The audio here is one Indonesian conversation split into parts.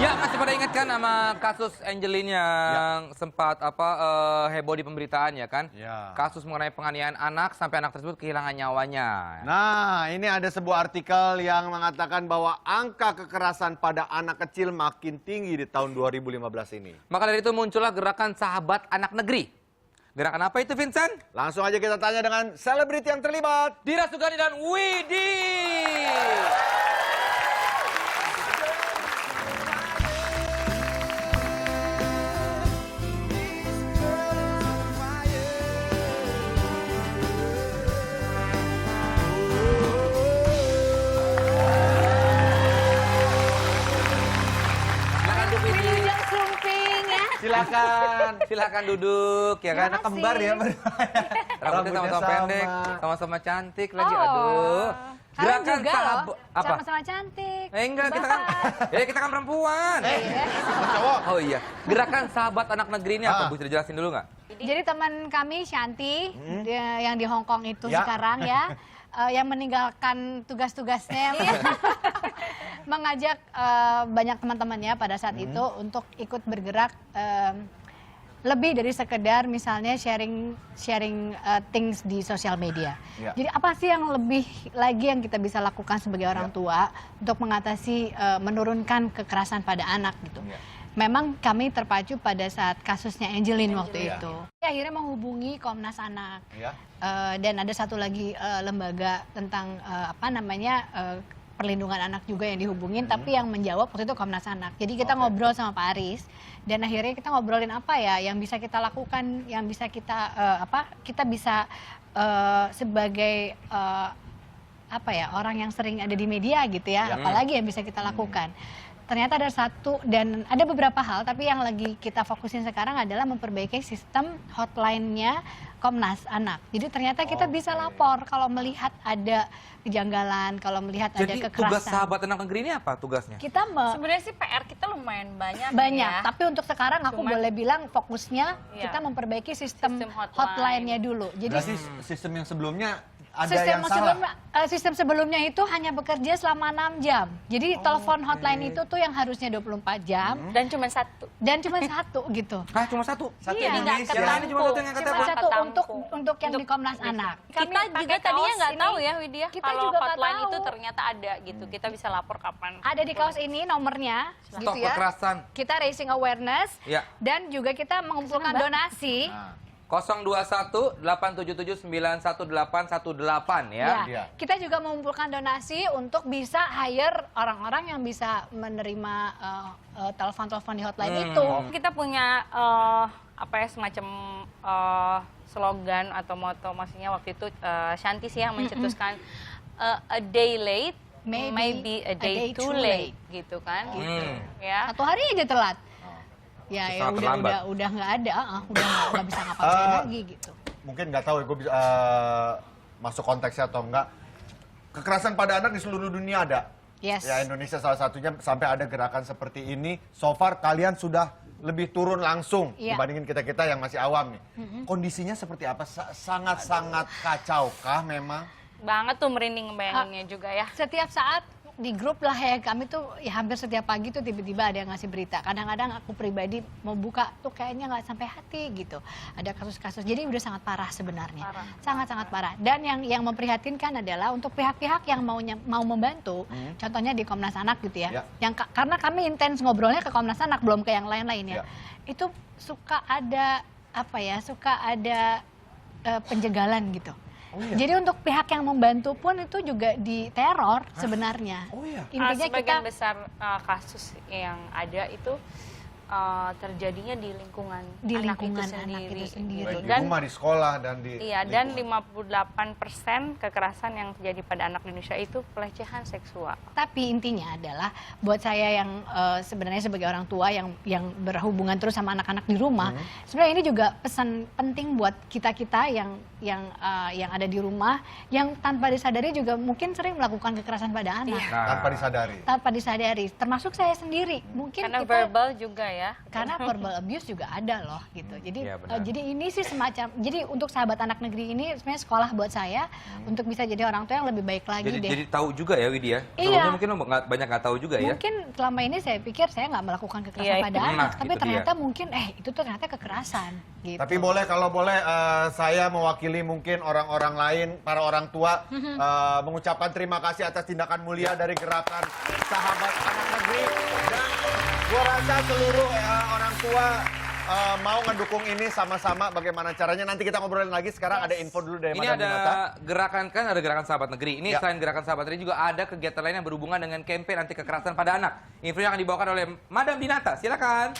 Ya, masih pada ingat kan sama kasus Angelin yang sempat heboh di pemberitaan ya kan? Ya. Kasus mengenai penganiayaan anak sampai anak tersebut kehilangan nyawanya. Nah, ini ada sebuah artikel yang mengatakan bahwa angka kekerasan pada anak kecil makin tinggi di tahun 2015 ini. Maka dari itu muncullah gerakan Sahabat Anak Negeri. Gerakan apa itu, Vincent? Langsung aja kita tanya dengan selebriti yang terlibat. Dira Sugandi dan Widi. Wilujeng Sumping ya. Silakan duduk ya kan. Terima kasih. Kembar ya. Rambutnya sama-sama pendek, sama-sama cantik lagi. Oh. Aduh. Kalian juga loh, apa? sama-sama cantik. Enggak, kita kan kita kan perempuan. Cowok. Oh iya. Gerakan Sahabat Anak Negeri ini apa? Bu, bisa dijelasin dulu nggak? Jadi teman kami Shanti yang di Hong Kong itu Ya. sekarang ya, yang meninggalkan tugas-tugasnya mengajak banyak teman-temannya pada saat itu untuk ikut bergerak lebih dari sekedar misalnya sharing things di sosial media. Ya. Jadi apa sih yang lebih lagi yang kita bisa lakukan sebagai orang tua untuk mengatasi menurunkan kekerasan pada anak gitu. Ya. Memang kami terpacu pada saat kasusnya Angelin waktu Ya. itu. Akhirnya menghubungi Komnas Anak. Ya. Dan ada satu lagi lembaga tentang perlindungan anak juga yang dihubungin, tapi yang menjawab waktu itu Komnas Anak. Jadi kita ngobrol sama Pak Aris, dan akhirnya kita ngobrolin apa ya yang bisa kita lakukan, yang bisa kita kita bisa sebagai orang yang sering ada di media gitu ya, apalagi yang bisa kita lakukan. Ternyata ada satu dan ada beberapa hal, tapi yang lagi kita fokusin sekarang adalah memperbaiki sistem hotline-nya Komnas Anak. Jadi ternyata kita bisa lapor kalau melihat ada kejanggalan, kalau melihat ada Jadi kekerasan. tugas Sahabat Anak Negeri ini apa tugasnya? Kita Sebenarnya sih PR kita lumayan banyak. banyak, Ya. tapi untuk sekarang aku Cuman- boleh bilang fokusnya Iya. kita memperbaiki sistem Sistem hotline. hotline-nya dulu. Jadi Berarti sistem yang sebelumnya ada yang salah. sistem sebelumnya itu hanya bekerja selama 6 jam. Jadi telepon hotline itu tuh yang harusnya 24 jam Dan cuma satu. dan cuma satu gitu. Hah, cuma satu? Satu Iya. Indonesia. Ini cuma satu yang Cuma kata satu Ketampung. untuk yang di Komnas Anak. Kita Kami juga pakai tadinya kaos nggak ini. tahu ya Widya. Kita Kalau juga nggak hotline tahu. itu ternyata ada gitu. Kita bisa lapor kapan. Ada di kaos ini nomornya Stop gitu ya. kekerasan. Kita raising awareness Ya. dan juga kita mengumpulkan donasi. Nah, 021 877 91818 ya. Ya. Iya. Kita juga mengumpulkan donasi untuk bisa hire orang-orang yang bisa menerima telepon-telepon di hotline itu. Kita punya semacam slogan atau moto, maksudnya waktu itu Shanti sih yang mencetuskan a day late, maybe a day too late, gitu kan? Gitu. Ya. Satu hari aja telat. Ya, ya Sesaat udah terlambat. udah nggak ada, udah nggak bisa ngapa-ngapain lagi gitu. mungkin nggak tahu ya, gue bisa masuk konteksnya atau enggak. Kekerasan pada anak di seluruh dunia ada. Yes. Ya, Indonesia salah satunya sampai ada gerakan seperti ini. So far kalian sudah lebih turun langsung dibandingin kita-kita yang masih awam nih. Kondisinya seperti apa? Sangat-sangat kacau kah memang? Banget tuh merinding ngebayanginnya juga ya. Setiap saat di grup lah ya kami tuh ya hampir setiap pagi tuh tiba-tiba ada yang ngasih berita. Kadang-kadang aku pribadi mau buka tuh kayaknya nggak sampai hati gitu. Ada kasus-kasus, jadi udah sangat parah sebenarnya. Sangat-sangat parah. Dan yang memprihatinkan adalah untuk pihak-pihak yang mau membantu, contohnya di Komnas Anak gitu ya. Yang karena kami intens ngobrolnya ke Komnas Anak, belum ke yang lain-lain ya. Itu suka ada penjagalan gitu. Jadi untuk pihak yang membantu pun itu juga diteror sebenarnya. Intinya Sebagian kita besar kasus yang ada itu terjadinya di lingkungan anak itu sendiri. Baik di Dan rumah, di sekolah, dan di dan lingkungan. 58% kekerasan yang terjadi pada anak Indonesia itu pelecehan seksual. tapi intinya adalah buat saya yang sebenarnya sebagai orang tua yang berhubungan terus sama anak-anak di rumah, sebenarnya ini juga pesan penting buat kita-kita yang ada di rumah yang tanpa disadari juga mungkin sering melakukan kekerasan pada anak. Tanpa disadari. Tanpa disadari, termasuk saya sendiri. Mungkin Karena kita verbal juga ya. ya. Karena verbal abuse juga ada loh gitu. Jadi Iya, benar. jadi ini sih semacam, jadi untuk sahabat anak negeri ini sebenarnya sekolah buat saya untuk bisa jadi orang tua yang lebih baik lagi deh. Jadi tahu juga ya Widya. Iya. Sebelumnya mungkin lo banyak nggak tahu juga ya. Mungkin selama ini saya pikir saya nggak melakukan kekerasan Iya, pada nah, anak, tapi itu ternyata dia. mungkin itu tuh ternyata kekerasan gitu. Tapi boleh, kalau boleh saya mewakili mungkin orang-orang lain, para orang tua, mengucapkan terima kasih atas tindakan mulia dari gerakan Sahabat Anak Negeri. Dan gua rasa seluruh orang tua mau ngedukung ini sama-sama. Bagaimana caranya nanti kita ngobrolin lagi. Sekarang ada info dulu dari Ini Madam ada Dinata. gerakan, kan ada gerakan Sahabat Negeri. Ini Ya. selain gerakan Sahabat Negeri juga ada kegiatan lain yang berhubungan dengan campaign anti kekerasan pada anak. Info yang akan dibawakan oleh Madam Dinata. Silakan.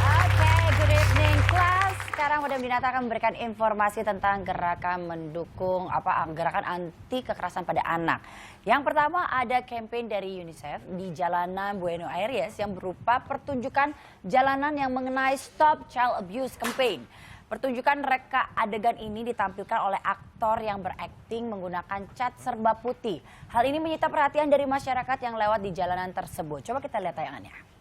Oke, good evening class. Sekarang Madam Dinata akan memberikan informasi tentang gerakan mendukung gerakan anti kekerasan pada anak. Yang pertama ada campaign dari UNICEF di jalanan Buenos Aires yang berupa pertunjukan jalanan yang mengenai Stop Child Abuse Campaign. Pertunjukan reka adegan ini ditampilkan oleh aktor yang berakting menggunakan cat serba putih. Hal ini menyita perhatian dari masyarakat yang lewat di jalanan tersebut. Coba kita lihat tayangannya.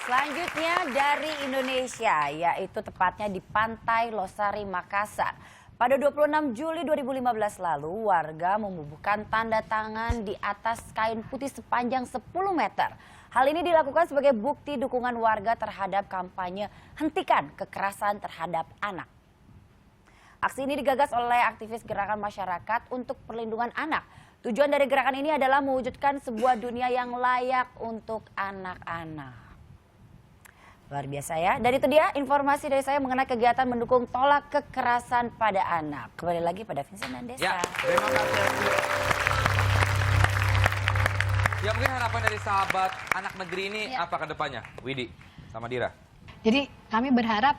Selanjutnya dari Indonesia, yaitu tepatnya di Pantai Losari, Makassar. Pada 26 Juli 2015 lalu, warga membubuhkan tanda tangan di atas kain putih sepanjang 10 meter. Hal ini dilakukan sebagai bukti dukungan warga terhadap kampanye Hentikan Kekerasan Terhadap Anak. Aksi ini digagas oleh aktivis gerakan masyarakat untuk perlindungan anak. Tujuan dari gerakan ini adalah mewujudkan sebuah dunia yang layak untuk anak-anak. Luar biasa ya. Dan itu dia informasi dari saya mengenai kegiatan mendukung tolak kekerasan pada anak. Kembali lagi pada Vincent dan Desa. Ya, terima kasih. Ya mungkin harapan dari Sahabat Anak Negeri ini apa ke depannya? Widi sama Dira. Jadi kami berharap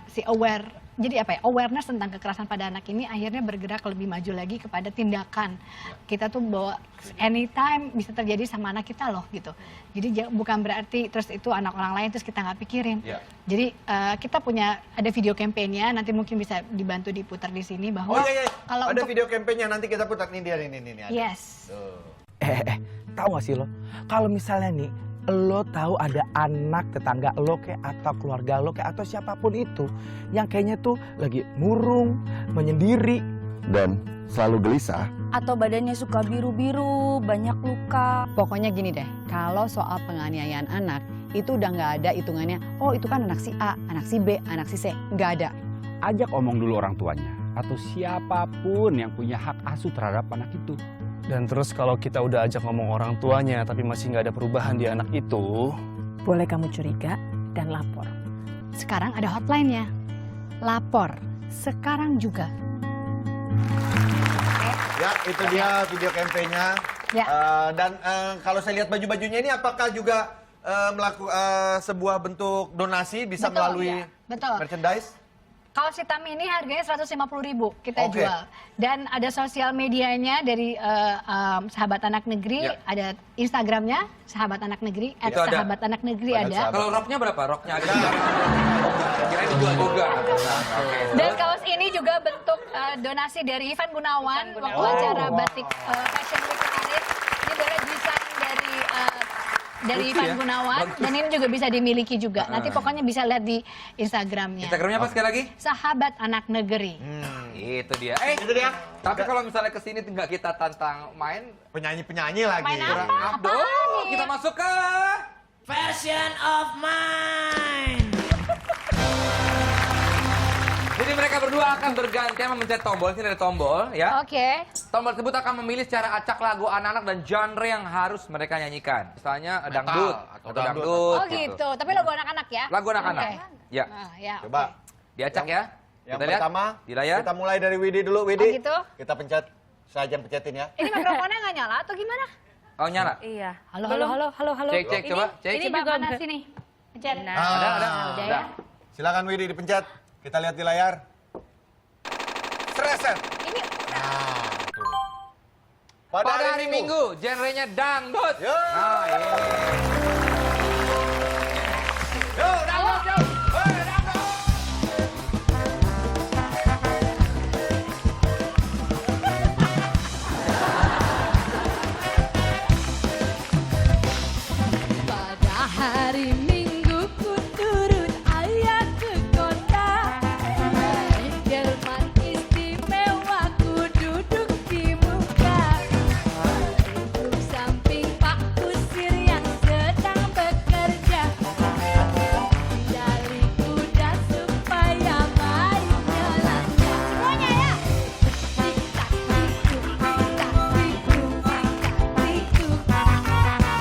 awareness tentang kekerasan pada anak ini akhirnya bergerak lebih maju lagi kepada tindakan. Kita tuh bahwa anytime bisa terjadi sama anak kita loh gitu. Jadi bukan berarti terus itu anak orang lain terus kita nggak pikirin. Ya. Jadi kita punya ada video campaign-nya, nanti mungkin bisa dibantu diputar di sini bahwa kalau ada untuk video campaign-nya, nanti kita putar nih dia ini ada. yes. Tahu gak sih lo? Kalau misalnya nih, lo tahu ada anak tetangga lo kayak atau keluarga lo kayak atau siapapun itu yang kayaknya tuh lagi murung, menyendiri dan selalu gelisah. Atau badannya suka biru-biru, banyak luka. Pokoknya gini deh, kalau soal penganiayaan anak, itu udah nggak ada hitungannya, oh itu kan anak si A, anak si B, anak si C. Nggak ada. Ajak omong dulu orang tuanya atau siapapun yang punya hak asuh terhadap anak itu. Dan terus kalau kita udah ajak ngomong orang tuanya tapi masih nggak ada perubahan di anak itu, Boleh kamu curiga dan lapor. Sekarang ada hotline-nya. Lapor sekarang juga. Ya, itu dia video campaign-nya. Ya. Dan kalau saya lihat baju-bajunya ini apakah juga melakukan sebuah bentuk donasi bisa Betul, melalui iya. Betul. merchandise? Kaos hitam ini harganya 150.000 kita Oke. jual. Dan ada sosial medianya dari Sahabat Anak Negeri, Ya. ada Instagramnya Sahabat Anak Negeri, Itu ada. @sahabat anak negeri ada. Kalau roknya berapa? Roknya ada juga. Kirain dijual juga. Oke. Dan kaos ini juga bentuk donasi dari Ivan Gunawan waktu acara batik Fashion Week kemarin. Ini boleh desain dari Lucu Ivan ya? Gunawan, Bagus. dan ini juga bisa dimiliki juga. Nanti pokoknya bisa lihat di Instagramnya. Instagramnya apa sekali lagi? Sahabat Anak Negeri. Itu dia. Itu dia. Tapi kalau misalnya kesini tinggal kita tantang main, Penyanyi-penyanyi lagi. Main kurang apa? up dong. Apaan nih? Kita masuk ke version of mine. Jadi mereka berdua akan bergantian memencet tombol. Sini ada tombol ya. Oke. Tombol tersebut akan memilih secara acak lagu anak-anak dan genre yang harus mereka nyanyikan. Misalnya Metal dangdut atau atau dangdut. dangdut. Oh gitu. Tapi lagu anak-anak ya? Lagu anak-anak. Oke. Ya. Ah, ya, Coba. oke. Diacak ya. Yang Kita lihat pertama, di layar. kita mulai dari Widi dulu. Widi, Oh, gitu? kita pencet. Saya aja yang pencetin ya. Ini mikrofonnya nggak nyala atau gimana? Oh, nyala. Iya. Halo, Belum. halo, halo, halo. Cek, cek, coba, cek. Ini Coba juga mana udah. sini? Pencet. Nah. Ada. Udah ya. Silakan Widi dipencet. Kita lihat di layar. Streset. Ini Nah, tuh. Pada hari Minggu, genrenya dangdut. Yo. Nah, ini. Yo, dangdut, yo. Hei, dangdut. Pada hari Minggu ku turun ayah ke kota. Delman istimewa ku duduk di muka. Duduk samping Pak Kusir yang sedang bekerja. Dari kuda supaya baik jalannya. Semuanya ya. Tik tak tik tuk, tik tak tik tuk, tik tak tik tuk.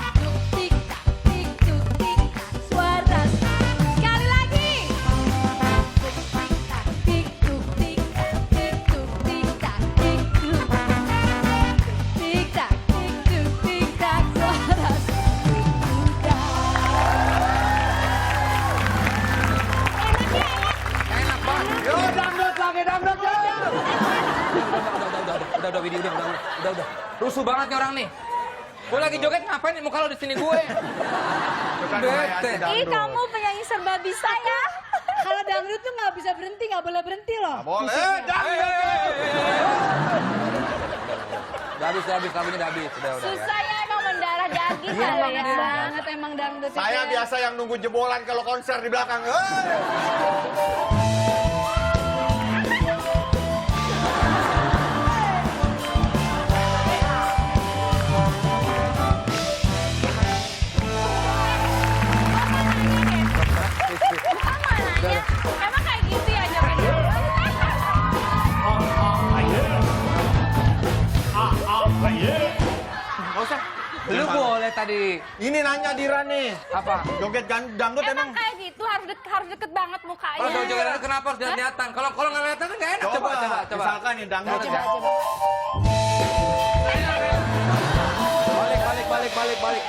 Tik tak tik tuk, tik tak suara sekali lagi. Tik tak tik tuk, tik tak tik tuk, tik tak tik tuk. Tik tak tik tuk, tik tak suara sekali kuda. Enak banget. Yo, dangdut lagi, dangdut, yo. Udah, Widi, udah. Rusuh banget nih orang nih. Gue lagi joget ngapain nih muka lo di sini gue? Bukan Bete. variasi Ih, dangdut. kamu penyanyi serba bisa ya. kalau dangdut tuh nggak bisa berhenti, nggak boleh berhenti loh. Nggak boleh. Dangdut. Udah habis, lagunya udah habis. Udah. Susah ya emang mendarah daging Iya, kali ya. banget emang dangdut itu. Saya ya. biasa yang nunggu jebolan kalau konser di belakang. Hei. Mananya, emang kayak gitu ya jogetnya? Nggak usah. Lu boleh tadi. Ini nanya Dira nih. Apa? Joget dangdut Emang emang. kayak gitu harus deket banget mukanya. Kalau joget kenapa harus lihat-lihatan? Kalau nggak kelihatan kan nggak enak. Coba. Misalkan nih dangdut. Balik.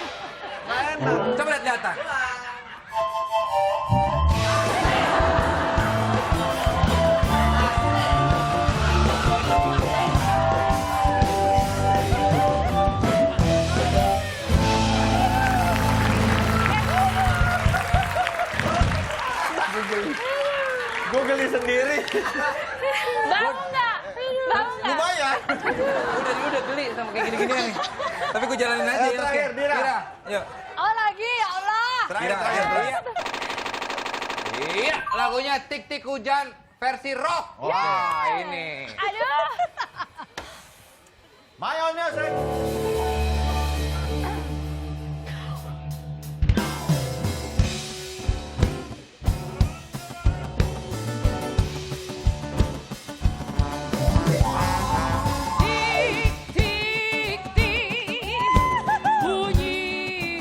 Nggak enak. Coba lihat-lihatan. Google sendiri. Bau nggak? Bau nggak? Lumayan. Udah geli sama kayak gini-gini nih. Tapi gue jalanin aja ya. Terakhir, oke. Dira. Yuk. Oh lagi, ya Allah. Terakhir. Iya, lagunya Tik Tik Hujan versi rock. Wah, ini. Aduh. Mayonnya sih. Tik tik tik bunyi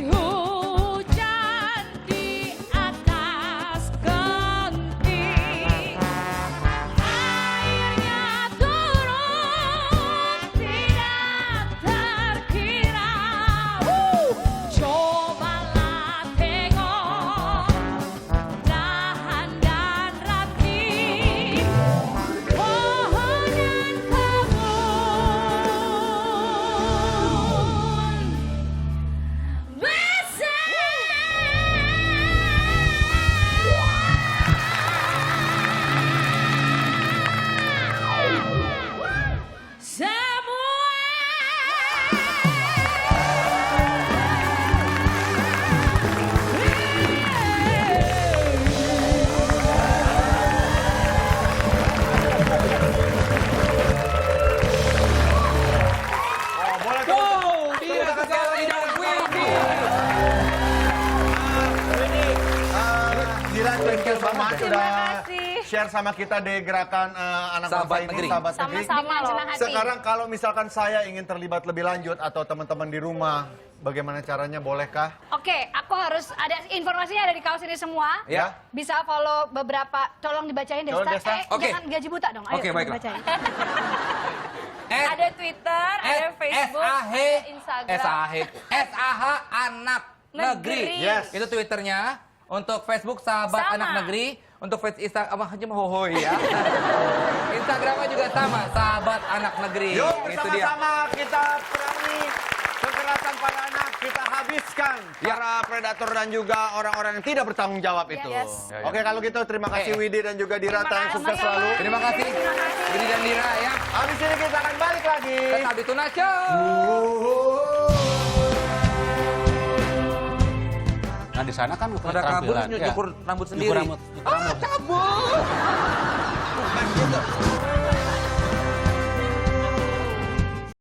hujan di atas genting. Airnya turun tidak terkira. Cobalah tengok dahan dan ranting pohon dan kebun besar. Semua Oh, boleh Go! Dia sekali dan Widi. Dira, thank you so much Terima udah kasih. share sama kita di gerakan anak Sahabat bangsa ini, Negeri. sahabat negeri. Sama-sama loh. Sekarang kalau misalkan saya ingin terlibat lebih lanjut atau teman-teman di rumah bagaimana caranya, bolehkah? Oke, aku harus ada informasinya ada di kaos ini semua. Ya. Bisa follow beberapa, tolong dibacain Desta. Tolong, Desta. Oke. Jangan gaji buta dong. Ayo Oke, baiklah. dibacain. Ada Twitter, ada Facebook, ada Instagram. SAH Anak Negeri. Yes. Itu Twitternya. Untuk Facebook Sahabat Sama. Anak Negeri. Untuk Instagram apa aja mah hohoi ya. Instagramnya juga sama, Sahabat Anak Negeri. Yuk Itu dia. bersama-sama kita perangi kekerasan pada anak, kita habiskan para predator dan juga orang-orang yang tidak bertanggung jawab itu. Yes. Oke, kalau gitu terima kasih Widi dan juga Dira, Terima sukses kasih. selalu. Terima kasih. Budi dan Lira ya. Habis ini kita akan balik lagi. Tetap di Tuna Show. Nah di sana kan Pada kabur nyukur rambut sendiri. Cukur rambut. Oh, cabut. Bukan gitu.